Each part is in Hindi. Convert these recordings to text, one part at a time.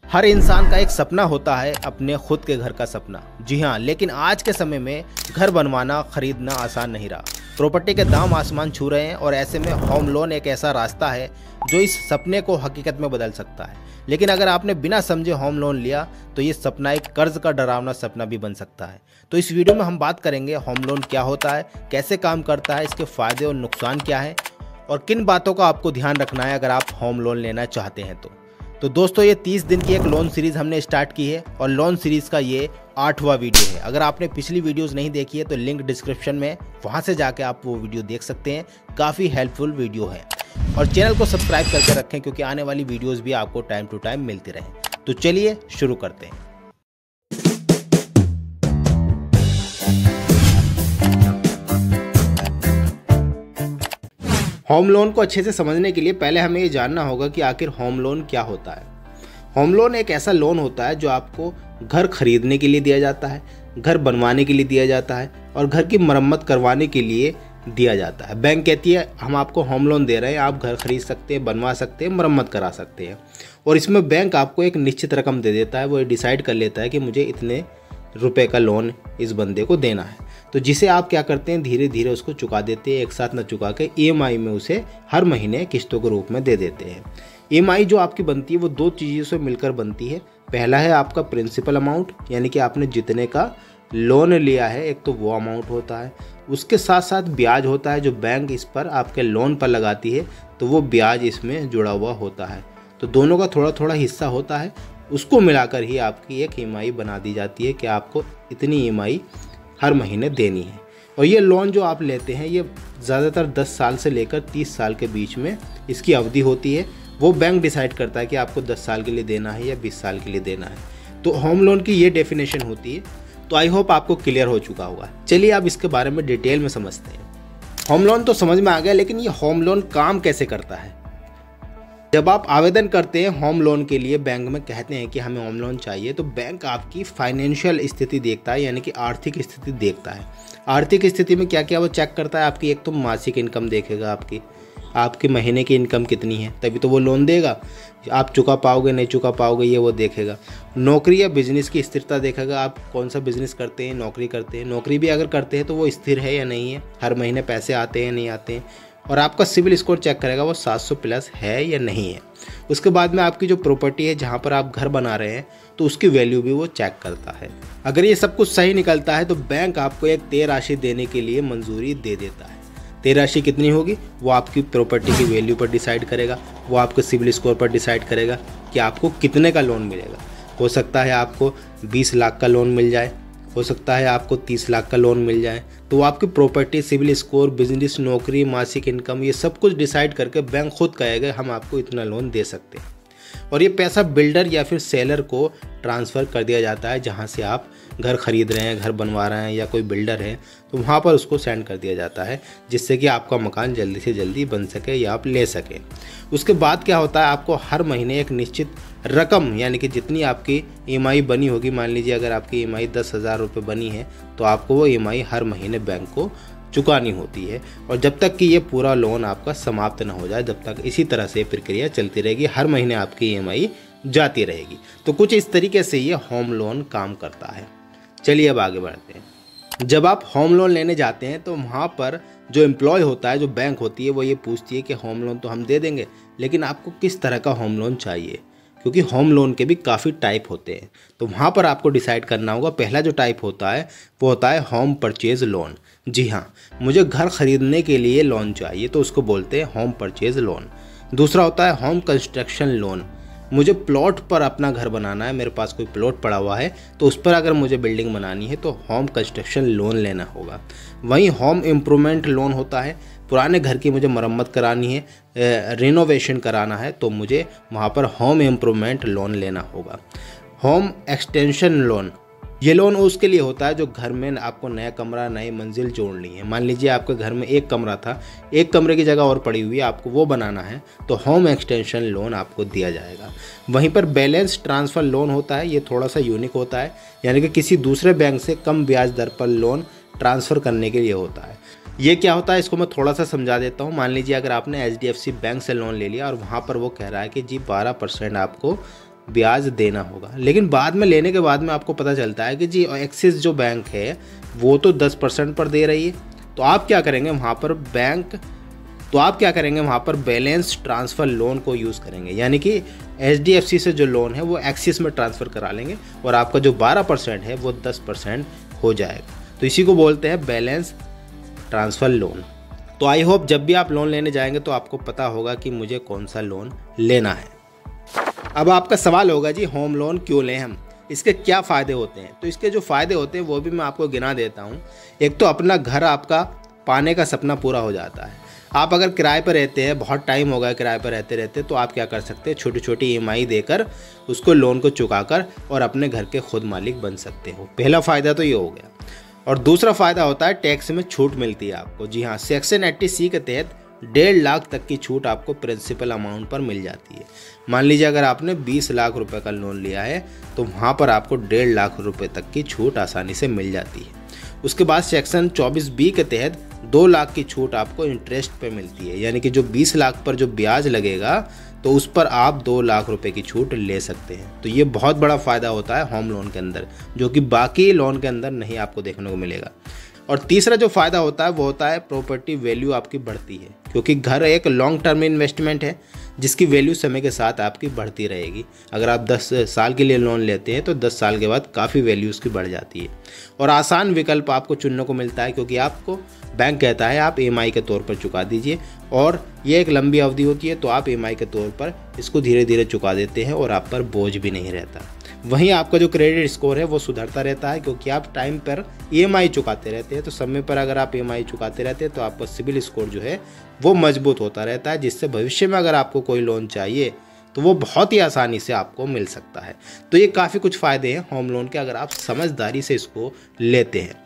हर इंसान का एक सपना होता है, अपने खुद के घर का सपना। जी हाँ, लेकिन आज के समय में घर बनवाना खरीदना आसान नहीं रहा। प्रॉपर्टी के दाम आसमान छू रहे हैं और ऐसे में होम लोन एक ऐसा रास्ता है जो इस सपने को हकीकत में बदल सकता है। लेकिन अगर आपने बिना समझे होम लोन लिया तो ये सपना एक कर्ज का डरावना सपना भी बन सकता है। तो इस वीडियो में हम बात करेंगे होम लोन क्या होता है, कैसे काम करता है, इसके फायदे और नुकसान क्या है और किन बातों का आपको ध्यान रखना है अगर आप होम लोन लेना चाहते हैं तो दोस्तों ये 30 दिन की एक लोन सीरीज़ हमने स्टार्ट की है और लोन सीरीज़ का ये 8वां वीडियो है। अगर आपने पिछली वीडियोस नहीं देखी है तो लिंक डिस्क्रिप्शन में, वहां से जाके आप वो वीडियो देख सकते हैं। काफ़ी हेल्पफुल वीडियो है और चैनल को सब्सक्राइब करके रखें क्योंकि आने वाली वीडियोज़ भी आपको टाइम टू टाइम मिलती रहे। तो चलिए शुरू करते हैं। होम लोन को अच्छे से समझने के लिए पहले हमें ये जानना होगा कि आखिर होम लोन क्या होता है। होम लोन एक ऐसा लोन होता है जो आपको घर खरीदने के लिए दिया जाता है, घर बनवाने के लिए दिया जाता है और घर की मरम्मत करवाने के लिए दिया जाता है। बैंक कहती है हम आपको होम लोन दे रहे हैं, आप घर खरीद सकते हैं, बनवा सकते हैं, मरम्मत करा सकते हैं। और इसमें बैंक आपको एक निश्चित रकम दे देता है। वो डिसाइड कर लेता है कि मुझे इतने रुपए का लोन इस बंदे को देना है, तो जिसे आप क्या करते हैं, धीरे धीरे उसको चुका देते हैं। एक साथ न चुका के EMI में उसे हर महीने किस्तों के रूप में दे देते हैं। EMI जो आपकी बनती है वो दो चीज़ों से मिलकर बनती है। पहला है आपका प्रिंसिपल अमाउंट, यानी कि आपने जितने का लोन लिया है एक तो वो अमाउंट होता है। उसके साथ साथ ब्याज होता है जो बैंक इस पर आपके लोन पर लगाती है, तो वो ब्याज इसमें जुड़ा हुआ होता है। तो दोनों का थोड़ा थोड़ा हिस्सा होता है, उसको मिलाकर ही आपकी एक EMI बना दी जाती है कि आपको इतनी EMI हर महीने देनी है। और ये लोन जो आप लेते हैं ये ज़्यादातर 10 साल से लेकर 30 साल के बीच में इसकी अवधि होती है। वो बैंक डिसाइड करता है कि आपको 10 साल के लिए देना है या 20 साल के लिए देना है। तो होम लोन की ये डेफिनेशन होती है। तो आई होप आपको क्लियर हो चुका होगा। चलिए अब इसके बारे में डिटेल में समझते हैं। होम लोन तो समझ में आ गया, लेकिन ये होम लोन काम कैसे करता है। जब आप आवेदन करते हैं होम लोन के लिए, बैंक में कहते हैं कि हमें होम लोन चाहिए, तो बैंक आपकी फाइनेंशियल स्थिति देखता है, यानी कि आर्थिक स्थिति देखता है। आर्थिक स्थिति में क्या क्या वो चेक करता है, आपकी एक तो मासिक इनकम देखेगा, आपकी महीने की इनकम कितनी है, तभी तो वो लोन देगा। आप चुका पाओगे नहीं चुका पाओगे ये वो देखेगा। नौकरी या बिजनेस की स्थिरता देखेगा, आप कौन सा बिजनेस करते हैं, नौकरी करते हैं। नौकरी भी अगर करते हैं तो वो स्थिर है या नहीं है, हर महीने पैसे आते हैं नहीं आते हैं। और आपका सिविल स्कोर चेक करेगा वो 700 प्लस है या नहीं है। उसके बाद में आपकी जो प्रॉपर्टी है जहाँ पर आप घर बना रहे हैं तो उसकी वैल्यू भी वो चेक करता है। अगर ये सब कुछ सही निकलता है तो बैंक आपको एक तय राशि देने के लिए मंजूरी दे देता है। तय राशि कितनी होगी वो आपकी प्रॉपर्टी की वैल्यू पर डिसाइड करेगा, वो आपके सिविल स्कोर पर डिसाइड करेगा कि आपको कितने का लोन मिलेगा। हो सकता है आपको 20 लाख का लोन मिल जाए, हो सकता है आपको 30 लाख का लोन मिल जाए। तो आपकी प्रॉपर्टी, सिविल स्कोर, बिजनेस, नौकरी, मासिक इनकम, ये सब कुछ डिसाइड करके बैंक खुद कहेगा हम आपको इतना लोन दे सकते हैं। और ये पैसा बिल्डर या फिर सेलर को ट्रांसफ़र कर दिया जाता है। जहाँ से आप घर खरीद रहे हैं, घर बनवा रहे हैं या कोई बिल्डर है तो वहाँ पर उसको सेंड कर दिया जाता है, जिससे कि आपका मकान जल्दी से जल्दी बन सके या आप ले सकें। उसके बाद क्या होता है, आपको हर महीने एक निश्चित रकम, यानी कि जितनी आपकी EMI बनी होगी, मान लीजिए अगर आपकी EMI 10,000 रुपये बनी है तो आपको वो EMI हर महीने बैंक को चुकानी होती है। और जब तक कि ये पूरा लोन आपका समाप्त ना हो जाए, जब तक इसी तरह से प्रक्रिया चलती रहेगी, हर महीने आपकी EMI जाती रहेगी। तो कुछ इस तरीके से ये होम लोन काम करता है। चलिए अब आगे बढ़ते हैं। जब आप होम लोन लेने जाते हैं तो वहाँ पर जो एम्प्लॉय होता है, जो बैंक होती है, वो ये पूछती है कि होम लोन तो हम दे देंगे, लेकिन आपको किस तरह का होम लोन चाहिए, क्योंकि होम लोन के भी काफ़ी टाइप होते हैं। तो वहाँ पर आपको डिसाइड करना होगा। पहला जो टाइप होता है वो होता है होम परचेज लोन। जी हाँ, मुझे घर खरीदने के लिए लोन चाहिए तो उसको बोलते हैं होम परचेज लोन। दूसरा होता है होम कंस्ट्रक्शन लोन। मुझे प्लॉट पर अपना घर बनाना है, मेरे पास कोई प्लॉट पड़ा हुआ है तो उस पर अगर मुझे बिल्डिंग बनानी है तो होम कंस्ट्रक्शन लोन लेना होगा। वहीं होम इम्प्रूवमेंट लोन होता है, पुराने घर की मुझे मरम्मत करानी है, रिनोवेशन कराना है तो मुझे वहाँ पर होम इम्प्रूवमेंट लोन लेना होगा। होम एक्सटेंशन लोन, ये लोन उसके लिए होता है जो घर में आपको नया कमरा, नई मंजिल जोड़नी है। मान लीजिए आपके घर में एक कमरा था, एक कमरे की जगह और पड़ी हुई है, आपको वो बनाना है तो होम एक्सटेंशन लोन आपको दिया जाएगा। वहीं पर बैलेंस ट्रांसफ़र लोन होता है, ये थोड़ा सा यूनिक होता है, यानी कि किसी दूसरे बैंक से कम ब्याज दर पर लोन ट्रांसफ़र करने के लिए होता है। ये क्या होता है इसको मैं थोड़ा सा समझा देता हूँ। मान लीजिए अगर आपने HDFC बैंक से लोन ले लिया और वहाँ पर वो कह रहा है कि जी 12% आपको ब्याज देना होगा। लेकिन बाद में लेने के बाद में आपको पता चलता है कि जी एक्सिस जो बैंक है वो तो 10% पर दे रही है, तो आप क्या करेंगे वहाँ पर बैलेंस ट्रांसफ़र लोन को यूज़ करेंगे, यानी कि HDFC से जो लोन है वो एक्सिस में ट्रांसफ़र करा लेंगे और आपका जो 12% है वो 10% हो जाएगा। तो इसी को बोलते हैं बैलेंस ट्रांसफ़र लोन। तो आई होप जब भी आप लोन लेने जाएंगे तो आपको पता होगा कि मुझे कौन सा लोन लेना है। अब आपका सवाल होगा जी होम लोन क्यों लें हम, इसके क्या फ़ायदे होते हैं। तो इसके जो फ़ायदे होते हैं वो भी मैं आपको गिना देता हूँ। एक तो अपना घर आपका पाने का सपना पूरा हो जाता है। आप अगर किराए पर रहते हैं, बहुत टाइम हो गया किराए पर रहते तो आप क्या कर सकते हैं, छोटी छोटी EMI देकर उसको लोन को चुकाकर और अपने घर के खुद मालिक बन सकते हो। पहला फ़ायदा तो ये हो गया। और दूसरा फ़ायदा होता है टैक्स में छूट मिलती है आपको। जी हाँ, सेक्शन 80C के तहत 1.5 लाख तक की छूट आपको प्रिंसिपल अमाउंट पर मिल जाती है। मान लीजिए अगर आपने 20 लाख रुपए का लोन लिया है तो वहाँ पर आपको 1.5 लाख रुपए तक की छूट आसानी से मिल जाती है। उसके बाद सेक्शन 24B के तहत 2 लाख की छूट आपको इंटरेस्ट पे मिलती है, यानी कि जो 20 लाख पर जो ब्याज लगेगा तो उस पर आप 2 लाख रुपए की छूट ले सकते हैं। तो ये बहुत बड़ा फ़ायदा होता है होम लोन के अंदर, जो कि बाकी लोन के अंदर नहीं आपको देखने को मिलेगा। और तीसरा जो फ़ायदा होता है वो होता है प्रॉपर्टी वैल्यू आपकी बढ़ती है, क्योंकि घर एक लॉन्ग टर्म इन्वेस्टमेंट है जिसकी वैल्यू समय के साथ आपकी बढ़ती रहेगी। अगर आप 10 साल के लिए लोन लेते हैं तो 10 साल के बाद काफ़ी वैल्यू उसकी बढ़ जाती है। और आसान विकल्प आपको चुनने को मिलता है, क्योंकि आपको बैंक कहता है आप EMI के तौर पर चुका दीजिए, और ये एक लंबी अवधि होती है तो आप EMI के तौर पर इसको धीरे धीरे चुका देते हैं और आप पर बोझ भी नहीं रहता। वहीं आपका जो क्रेडिट स्कोर है वो सुधरता रहता है, क्योंकि आप टाइम पर EMI चुकाते रहते हैं। तो समय पर अगर आप EMI चुकाते रहते हैं तो आपका सिबिल स्कोर जो है वो मजबूत होता रहता है, जिससे भविष्य में अगर आपको कोई लोन चाहिए तो वो बहुत ही आसानी से आपको मिल सकता है। तो ये काफ़ी कुछ फ़ायदे हैं होम लोन के, अगर आप समझदारी से इसको लेते हैं।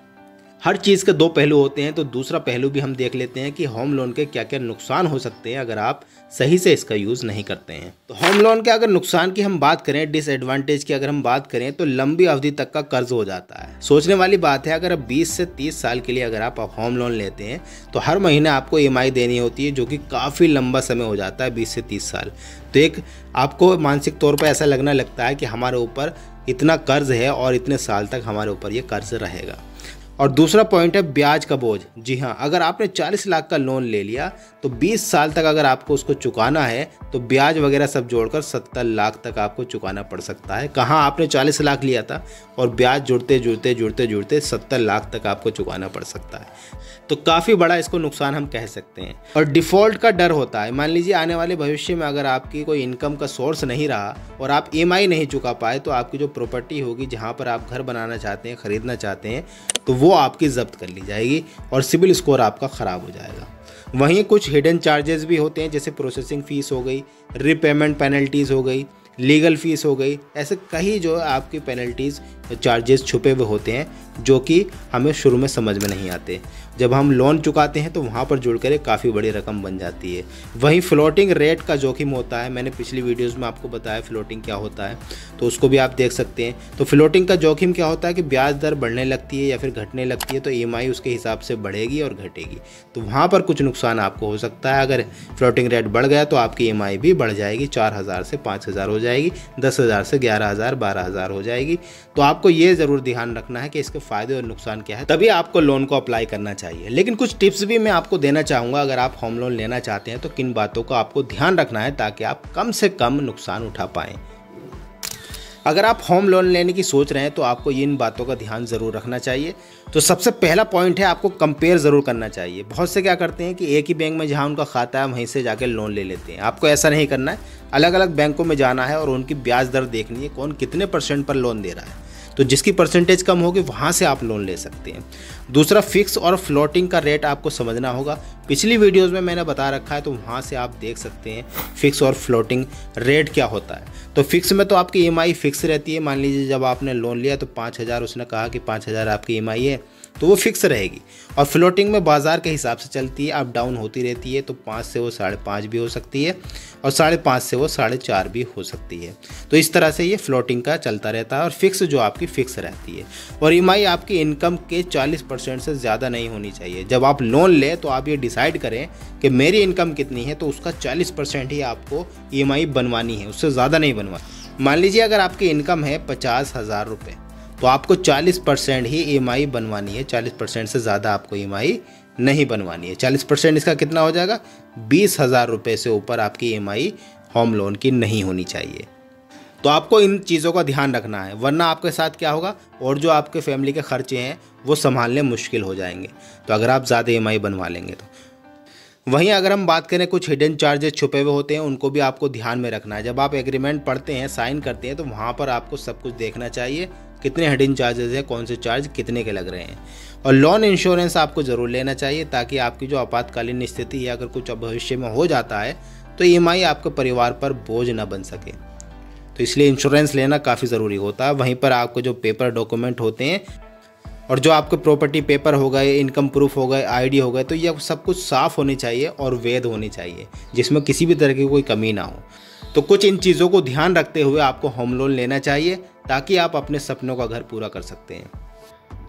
हर चीज़ के 2 पहलू होते हैं, तो दूसरा पहलू भी हम देख लेते हैं कि होम लोन के क्या क्या नुकसान हो सकते हैं अगर आप सही से इसका यूज़ नहीं करते हैं। तो होम लोन के अगर नुकसान की हम बात करें, डिसएडवांटेज की अगर हम बात करें, तो लंबी अवधि तक का कर्ज हो जाता है। सोचने वाली बात है, अगर 20 से 30 साल के लिए अगर आप होम लोन लेते हैं तो हर महीने आपको EMI देनी होती है, जो कि काफ़ी लंबा समय हो जाता है, 20 से 30 साल। तो एक आपको मानसिक तौर पर ऐसा लगने लगता है कि हमारे ऊपर इतना कर्ज है और इतने साल तक हमारे ऊपर ये कर्ज रहेगा। और दूसरा पॉइंट है ब्याज का बोझ। जी हाँ, अगर आपने 40 लाख का लोन ले लिया तो 20 साल तक अगर आपको उसको चुकाना है तो ब्याज वगैरह सब जोड़कर 70 लाख तक आपको चुकाना पड़ सकता है। कहाँ आपने 40 लाख लिया था और ब्याज जुड़ते 70 लाख तक आपको चुकाना पड़ सकता है। तो काफ़ी बड़ा इसको नुकसान हम कह सकते हैं। और डिफ़ॉल्ट का डर होता है। मान लीजिए आने वाले भविष्य में अगर आपकी कोई इनकम का सोर्स नहीं रहा और आप EMI नहीं चुका पाए तो आपकी जो प्रॉपर्टी होगी, जहाँ पर आप घर बनाना चाहते हैं, ख़रीदना चाहते हैं, तो वो आपकी ज़ब्त कर ली जाएगी और सिबिल स्कोर आपका ख़राब हो जाएगा। वहीं कुछ हिडन चार्जेस भी होते हैं, जैसे प्रोसेसिंग फ़ीस हो गई, रीपेमेंट पेनल्टीज़ हो गई, लीगल फ़ीस हो गई। ऐसे कई जो आपकी पेनल्टीज़ चार्जेस छुपे हुए होते हैं जो कि हमें शुरू में समझ में नहीं आते। जब हम लोन चुकाते हैं तो वहाँ पर जुड़कर एक काफ़ी बड़ी रकम बन जाती है। वहीं फ्लोटिंग रेट का जोखिम होता है। मैंने पिछली वीडियोस में आपको बताया फ्लोटिंग क्या होता है, तो उसको भी आप देख सकते हैं। तो फ्लोटिंग का जोखिम क्या होता है कि ब्याज दर बढ़ने लगती है या फिर घटने लगती है, तो EMI उसके हिसाब से बढ़ेगी और घटेगी, तो वहाँ पर कुछ नुकसान आपको हो सकता है। अगर फ्लोटिंग रेट बढ़ गया तो आपकी EMI भी बढ़ जाएगी, 4,000 से 5,000 हो जाएगी, 10,000 से 11,000 12,000 हो जाएगी। तो आपको ये ज़रूर ध्यान रखना है कि इसके फ़ायदे और नुकसान क्या है, तभी आपको लोन को अप्लाई करना चाहिए। लेकिन कुछ टिप्स भी मैं आपको देना चाहूँगा, अगर आप होम लोन लेना चाहते हैं तो किन बातों का आपको ध्यान रखना है ताकि आप कम से कम नुकसान उठा पाएँ। अगर आप होम लोन लेने की सोच रहे हैं तो आपको इन बातों का ध्यान ज़रूर रखना चाहिए। तो सबसे पहला पॉइंट है, आपको कंपेयर ज़रूर करना चाहिए। बहुत से क्या करते हैं कि एक ही बैंक में जहां उनका खाता है वहीं से जाकर लोन ले लेते हैं। आपको ऐसा नहीं करना है, अलग अलग बैंकों में जाना है और उनकी ब्याज दर देखनी है, कौन कितने % पर लोन दे रहा है। तो जिसकी परसेंटेज कम होगी वहाँ से आप लोन ले सकते हैं। दूसरा, फिक्स और फ्लोटिंग का रेट आपको समझना होगा। पिछली वीडियोस में मैंने बता रखा है, तो वहाँ से आप देख सकते हैं फिक्स और फ्लोटिंग रेट क्या होता है। तो फिक्स में तो आपकी EMI फिक्स रहती है। मान लीजिए जब आपने लोन लिया तो 5,000, उसने कहा कि 5,000 आपकी EMI है, तो वो फिक्स रहेगी। और फ्लोटिंग में बाज़ार के हिसाब से चलती है, अप डाउन होती रहती है। तो 5 से वो 5.5 भी हो सकती है और 5.5 से वो 4.5 भी हो सकती है। तो इस तरह से ये फ्लोटिंग का चलता रहता है और फिक्स जो आपकी फिक्स रहती है। और EMI आपकी इनकम के 40% से ज़्यादा नहीं होनी चाहिए। जब आप लोन लें तो आप ये डिसाइड करें कि मेरी इनकम कितनी है, तो उसका 40% ही आपको EMI बनवानी है, उससे ज़्यादा नहीं बनवानी। मान लीजिए अगर आपकी इनकम है 50,000 रुपये, तो आपको 40% ही EMI बनवानी है, 40% से ज़्यादा आपको EMI नहीं बनवानी है। 40% इसका कितना हो जाएगा, 20,000 रुपये से ऊपर आपकी EMI होम लोन की नहीं होनी चाहिए। तो आपको इन चीज़ों का ध्यान रखना है, वरना आपके साथ क्या होगा, और जो आपके फैमिली के खर्चे हैं वो संभालने मुश्किल हो जाएंगे, तो अगर आप ज़्यादा EMI बनवा लेंगे तो। वहीं अगर हम बात करें कुछ हिडन चार्जेस छुपे हुए होते हैं, उनको भी आपको ध्यान में रखना है। जब आप एग्रीमेंट पढ़ते हैं, साइन करते हैं, तो वहाँ पर आपको सब कुछ देखना चाहिए, कितने हिडन चार्जेस हैं, कौन से चार्ज कितने के लग रहे हैं। और लोन इंश्योरेंस आपको ज़रूर लेना चाहिए, ताकि आपकी जो आपातकालीन स्थिति है, अगर कुछ भविष्य में हो जाता है तो EMI आपके परिवार पर बोझ न बन सके। तो इसलिए इंश्योरेंस लेना काफ़ी ज़रूरी होता है। वहीं पर आपको जो पेपर डॉक्यूमेंट होते हैं और जो आपके प्रॉपर्टी पेपर हो गए, इनकम प्रूफ हो गए, ID हो गए, तो ये सब कुछ साफ़ होनी चाहिए और वैध होनी चाहिए, जिसमें किसी भी तरह की कोई कमी ना हो। तो कुछ इन चीज़ों को ध्यान रखते हुए आपको होम लोन लेना चाहिए, ताकि आप अपने सपनों का घर पूरा कर सकते हैं।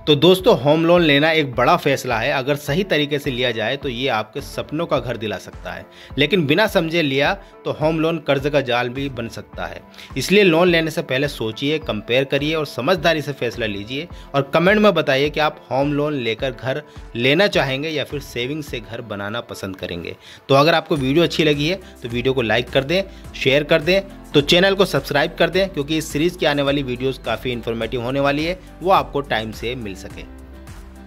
तो दोस्तों, होम लोन लेना एक बड़ा फैसला है। अगर सही तरीके से लिया जाए तो ये आपके सपनों का घर दिला सकता है, लेकिन बिना समझे लिया तो होम लोन कर्ज का जाल भी बन सकता है। इसलिए लोन लेने से पहले सोचिए, कंपेयर करिए और समझदारी से फैसला लीजिए। और कमेंट में बताइए कि आप होम लोन लेकर घर लेना चाहेंगे या फिर सेविंग से घर बनाना पसंद करेंगे। तो अगर आपको वीडियो अच्छी लगी है तो वीडियो को लाइक कर दें, शेयर कर दें, तो चैनल को सब्सक्राइब कर दें, क्योंकि इस सीरीज़ की आने वाली वीडियोस काफ़ी इन्फॉर्मेटिव होने वाली है, वो आपको टाइम से मिल सके।